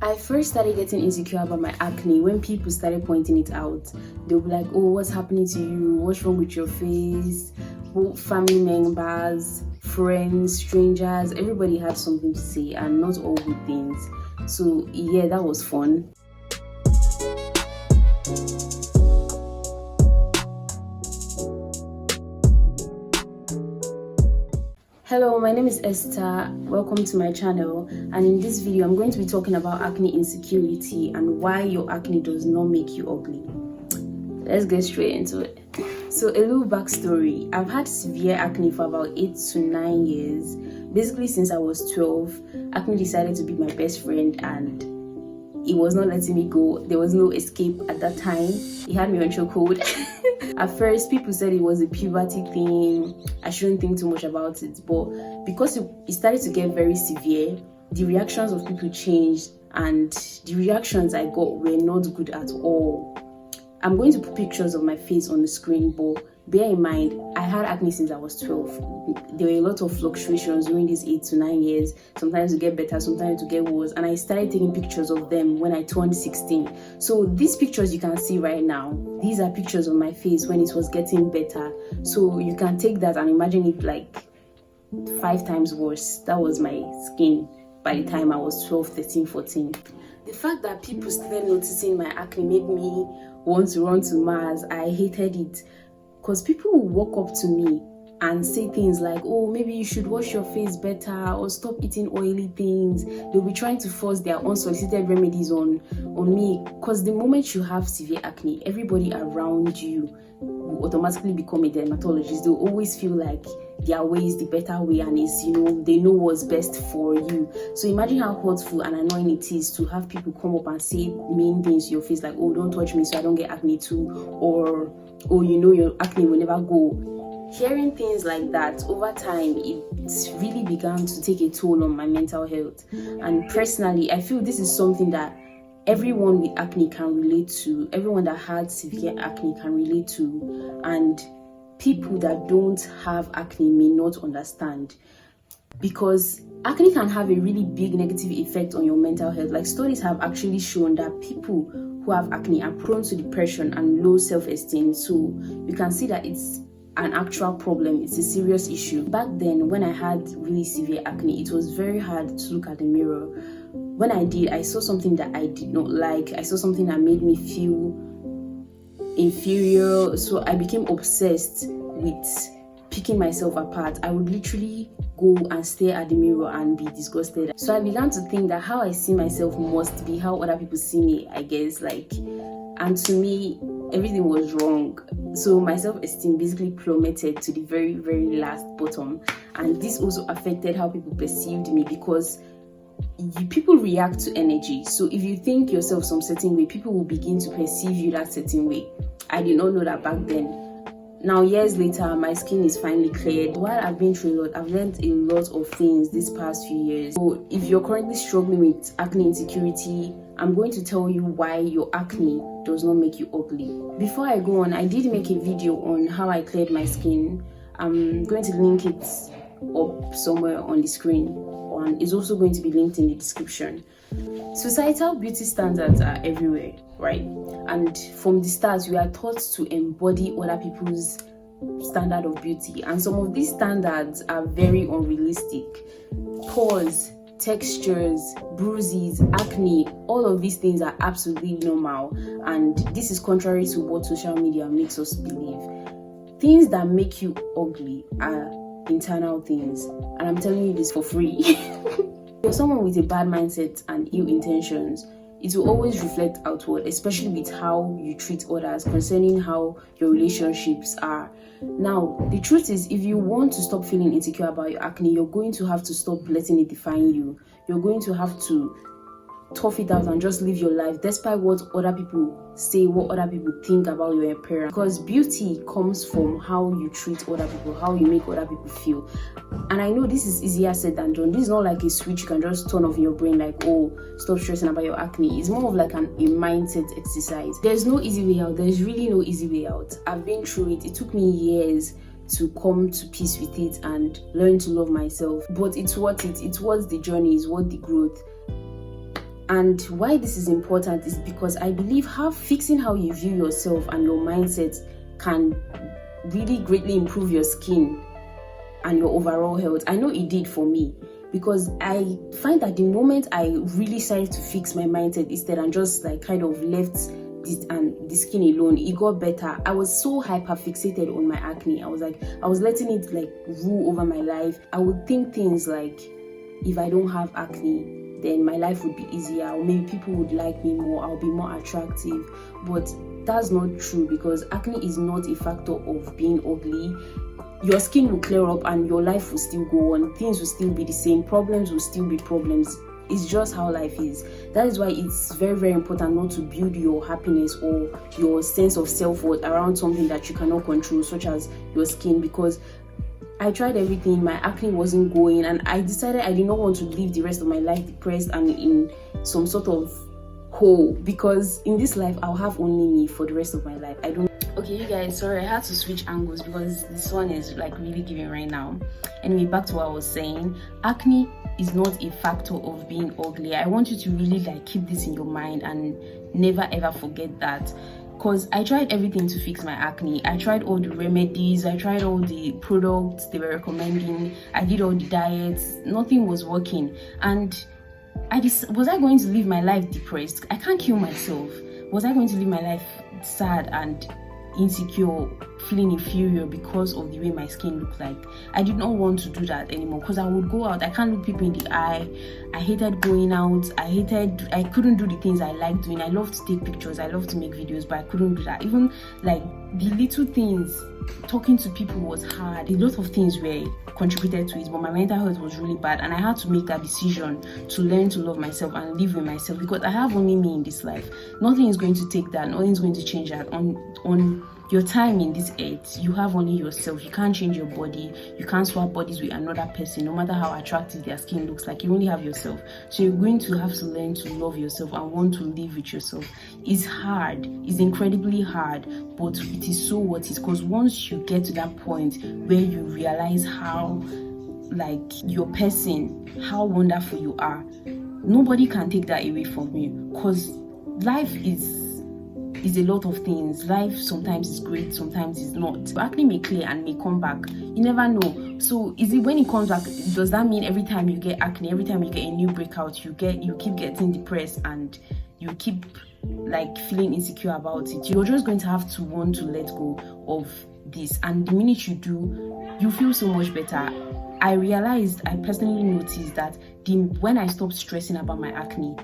I first started getting insecure about my acne when people started pointing it out. They'll be like, oh, what's happening to you? What's wrong with your face? Both family members, friends, strangers, everybody had something to say, and not all good things. So yeah, that was fun. Hello, my name is Esther. Welcome to my channel, and in this video I'm going to be talking about acne insecurity and why your acne does not make you ugly. Let's get straight into it. So a little backstory. I've had severe acne for about 8 to 9 years. Basically since I was 12, acne decided to be my best friend and it was not letting me go. There was no escape at that time. It had me on chokehold. At first, people said it was a puberty thing. I shouldn't think too much about it. But because it started to get very severe, the reactions of people changed and the reactions I got were not good at all. I'm going to put pictures of my face on the screen, but bear in mind, I had acne since I was 12. There were a lot of fluctuations during these 8 to 9 years. Sometimes to get better, sometimes to get worse. And I started taking pictures of them when I turned 16. So these pictures you can see right now, these are pictures of my face when it was getting better. So you can take that and imagine it like 5 times worse. That was my skin by the time I was 12, 13, 14. The fact that people started noticing my acne made me want to run to Mars. I hated it. Because people will walk up to me and say things like, oh, maybe you should wash your face better or stop eating oily things. They'll be trying to force their unsolicited remedies on me. Because the moment you have severe acne, everybody around you will automatically become a dermatologist. They'll always feel like their way is the better way and is, they know what's best for you. So imagine how hurtful and annoying it is to have people come up and say mean things to your face like, oh, don't touch me so I don't get acne too, or oh, your acne will never go. Hearing things like that over time, it really began to take a toll on my mental health. And personally, I feel this is something that everyone with acne can relate to. Everyone that had severe acne can relate to. And people that don't have acne may not understand. Because acne can have a really big negative effect on your mental health. Like studies have actually shown that people who have acne are prone to depression and low self-esteem. So you can see that it's an actual problem. It's a serious issue. Back then, when I had really severe acne, it was very hard to look at the mirror. When I did, I saw something that I did not like. I saw something that made me feel inferior. So I became obsessed with picking myself apart. I would literally go and stare at the mirror and be disgusted. So I began to think that how I see myself must be how other people see me, I guess. And to me, everything was wrong. So my self-esteem basically plummeted to the very, very last bottom. And this also affected how people perceived me because people react to energy. So if you think yourself some certain way, people will begin to perceive you that certain way. I did not know that back then. Now, years later, my skin is finally cleared. While I've been through a lot, I've learned a lot of things this past few years. So if you're currently struggling with acne insecurity, I'm going to tell you why your acne does not make you ugly. Before I go on, I did make a video on how I cleared my skin. I'm going to link it up somewhere on the screen, and it's also going to be linked in the description. Societal beauty standards are everywhere, right? And from the start, we are taught to embody other people's standard of beauty. And some of these standards are very unrealistic. Pores, textures, bruises, acne, all of these things are absolutely normal. And this is contrary to what social media makes us believe. Things that make you ugly are internal things. And I'm telling you this for free. If you're someone with a bad mindset and ill intentions, it will always reflect outward, especially with how you treat others, concerning how your relationships are. Now, the truth is, if you want to stop feeling insecure about your acne, you're going to have to stop letting it define you. You're going to have to tough it out and just live your life despite what other people say, what other people think about your appearance. Because beauty comes from how you treat other people, how you make other people feel. And I know this is easier said than done. This is not like a switch you can just turn off in your brain like, oh, stop stressing about your acne. It's more of like a mindset exercise. There's no easy way out. There's really no easy way out. I've been through it. It took me years to come to peace with it and learn to love myself. But it's worth it. It's worth the journey. It's worth the growth. And why this is important is because I believe fixing how you view yourself and your mindset can really greatly improve your skin and your overall health. I know it did for me, because I find that the moment I really started to fix my mindset instead and just like kind of left this and the skin alone, it got better. I was so hyper fixated on my acne. I was letting it like rule over my life. I would think things like, if I don't have acne, then my life would be easier, or maybe people would like me more, I'll be more attractive. But that's not true, because acne is not a factor of being ugly. Your skin will clear up and your life will still go on. Things will still be the same. Problems will still be problems. It's just how life is. That is why it's very, very important not to build your happiness or your sense of self-worth around something that you cannot control, such as your skin, because I tried everything, my acne wasn't going, and I decided I did not want to live the rest of my life depressed and in some sort of hole, because in this life I'll have only me for the rest of my life. Okay, you guys, sorry, I had to switch angles because this one is like really giving right now. Anyway, back to what I was saying. Acne is not a factor of being ugly. I want you to really like keep this in your mind and never ever forget that. Because I tried everything to fix my acne. I tried all the remedies, I tried all the products they were recommending, I did all the diets, nothing was working. And was I going to live my life depressed? I can't kill myself. Was I going to live my life sad and insecure, feeling inferior because of the way my skin looked like? I did not want to do that anymore, because I would go out, I can't look people in the eye. I hated going out. I couldn't do the things I liked doing. I love to take pictures, I love to make videos, but I couldn't do that. Even like the little things, talking to people was hard. A lot of things were contributed to it, but my mental health was really bad, and I had to make that decision to learn to love myself and live with myself, because I have only me in this life. Nothing is going to take that, nothing is going to change that. On your time in this earth, you have only yourself. You can't change your body, you can't swap bodies with another person, no matter how attractive their skin looks like. You only have yourself. So you're going to have to learn to love yourself and want to live with yourself. It's hard, it's incredibly hard, but it is so worth it, because once you get to that point where you realize how like your person, how wonderful you are, nobody can take that away from you. Because life is a lot of things. Life sometimes is great, sometimes it's not. Acne may clear and may come back, you never know. So is it when it comes back, does that mean every time you get acne, every time you get a new breakout, you keep getting depressed and you keep like feeling insecure about it? You're just going to have to want to let go of this, and the minute you do, you feel so much better. I personally noticed that when I stopped stressing about my acne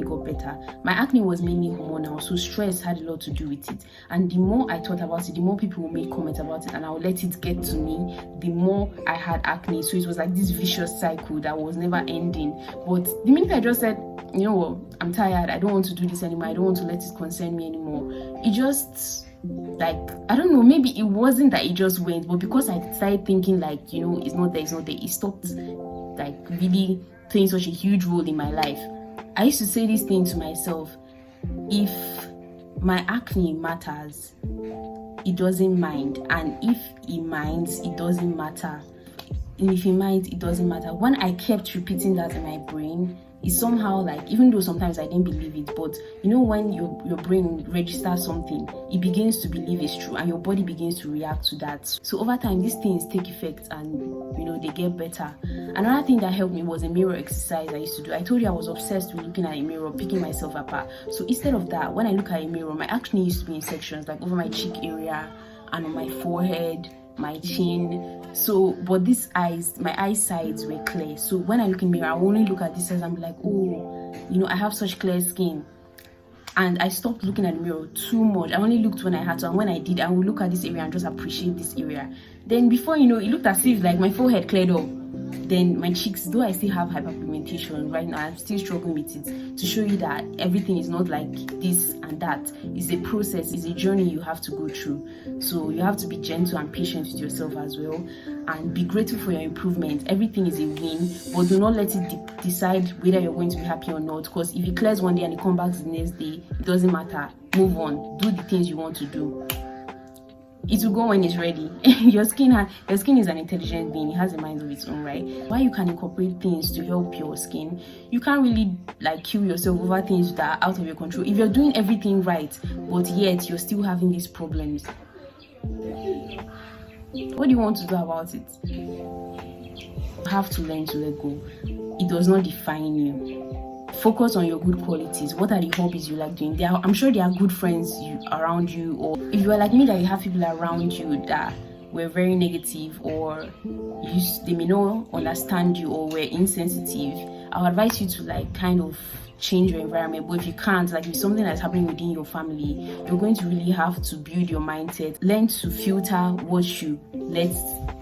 got better. My acne was mainly hormonal, so stress had a lot to do with it. And the more I thought about it, the more people would make comments about it, and I would let it get to me, the more I had acne. So it was like this vicious cycle that was never ending. But the minute I just said, you know what, I'm tired, I don't want to do this anymore, I don't want to let it concern me anymore, it just, like, I don't know, maybe it wasn't that it just went, but because I started thinking like, you know, it's not there, it stopped like really playing such a huge role in my life. I used to say this thing to myself: if my acne matters, it doesn't mind, and if it minds, it doesn't matter. And if it minds, it doesn't matter. When I kept repeating that in my brain, it somehow, like, even though sometimes I didn't believe it, but you know, when your brain registers something, it begins to believe it's true, and your body begins to react to that. So over time, these things take effect, and you know, they get better. Another thing that helped me was a mirror exercise I used to do. I told you I was obsessed with looking at a mirror, picking myself apart. So instead of that, when I look at a mirror, my acne used to be in sections, like over my cheek area and on my forehead, my chin. So, but my eye sides were clear. So when I look in the mirror, I only look at this size and be like, oh, you know, I have such clear skin. And I stopped looking at the mirror too much. I only looked when I had to, and when I did, I would look at this area and just appreciate this area. Then before you know, it looked as if like my forehead cleared up. Then my cheeks, though I still have hyperpigmentation right now, I'm still struggling with it, to show you that everything is not like this and that. It's a process, it's a journey you have to go through. So you have to be gentle and patient with yourself as well, and be grateful for your improvement. Everything is a win, but do not let it decide whether you're going to be happy or not, because if it clears one day and it comes back the next day, it doesn't matter. Move on, do the things you want to do. it will go when it's ready. Your skin is an intelligent being. It has a mind of its own, right? While you can incorporate things to help your skin, you can't really like kill yourself over things that are out of your control. If you're doing everything right, but yet you're still having these problems, what do you want to do about it? You have to learn to let go. It does not define you. Focus on your good qualities. What are the hobbies you like doing? I'm sure there are good friends around you, or if you are like me, that you have people around you that were very negative, or they may not understand you or were insensitive. I'll advise you to like kind of change your environment. But if you can't, like if something that's happening within your family, you're going to really have to build your mindset. Learn to filter what you let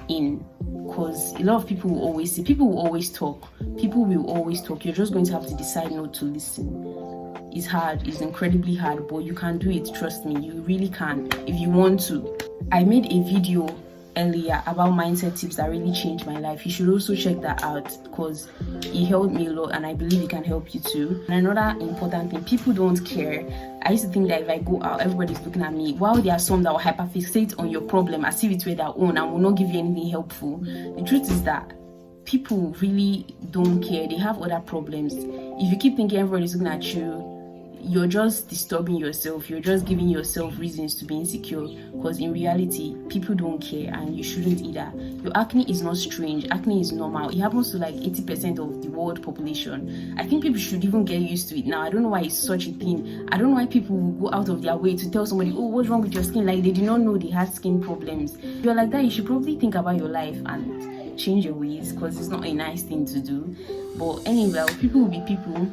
in, because a lot of people will always say, people will always talk. You're just going to have to decide not to listen. It's hard, it's incredibly hard, but you can do it. Trust me, you really can if you want to. I made a video earlier about mindset tips that really changed my life. You should also check that out, because it helped me a lot, and I believe it can help you too. And another important thing, people don't care. I used to think that if I go out, everybody's looking at me, while there are some that will hyperfixate on your problem as if it were their own and will not give you anything helpful. The truth is that people really don't care. They have other problems. If you keep thinking everybody's looking at you, you're just disturbing yourself. You're just giving yourself reasons to be insecure, because in reality, people don't care, and you shouldn't either. Your acne is not strange. Acne is normal. It happens to like 80% of the world population. I think people should even get used to it now. I don't know why it's such a thing. I don't know why people will go out of their way to tell somebody, oh, what's wrong with your skin? Like they did not know they had skin problems. If you're like that, you should probably think about your life and change your ways, because it's not a nice thing to do. But anyway, people will be people.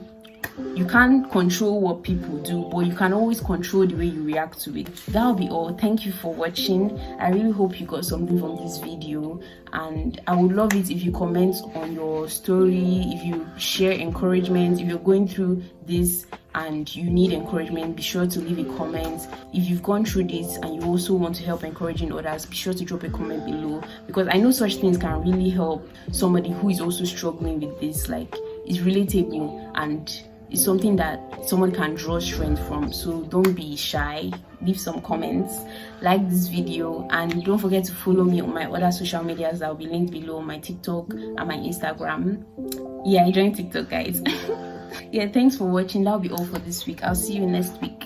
You can't control what people do, but you can always control the way you react to it. That'll be all. Thank you for watching. I really hope you got something from this video, and I would love it if you comment on your story, if you share encouragement. If you're going through this and you need encouragement, be sure to leave a comment. If you've gone through this and you also want to help encouraging others, be sure to drop a comment below, because I know such things can really help somebody who is also struggling with this. Like, it's relatable and it's something that someone can draw strength from. So don't be shy, leave some comments, like this video, and don't forget to follow me on my other social medias that will be linked below, my TikTok and my Instagram. Yeah, I joined TikTok, guys. Yeah, thanks for watching. That'll be all for this week. I'll see you next week.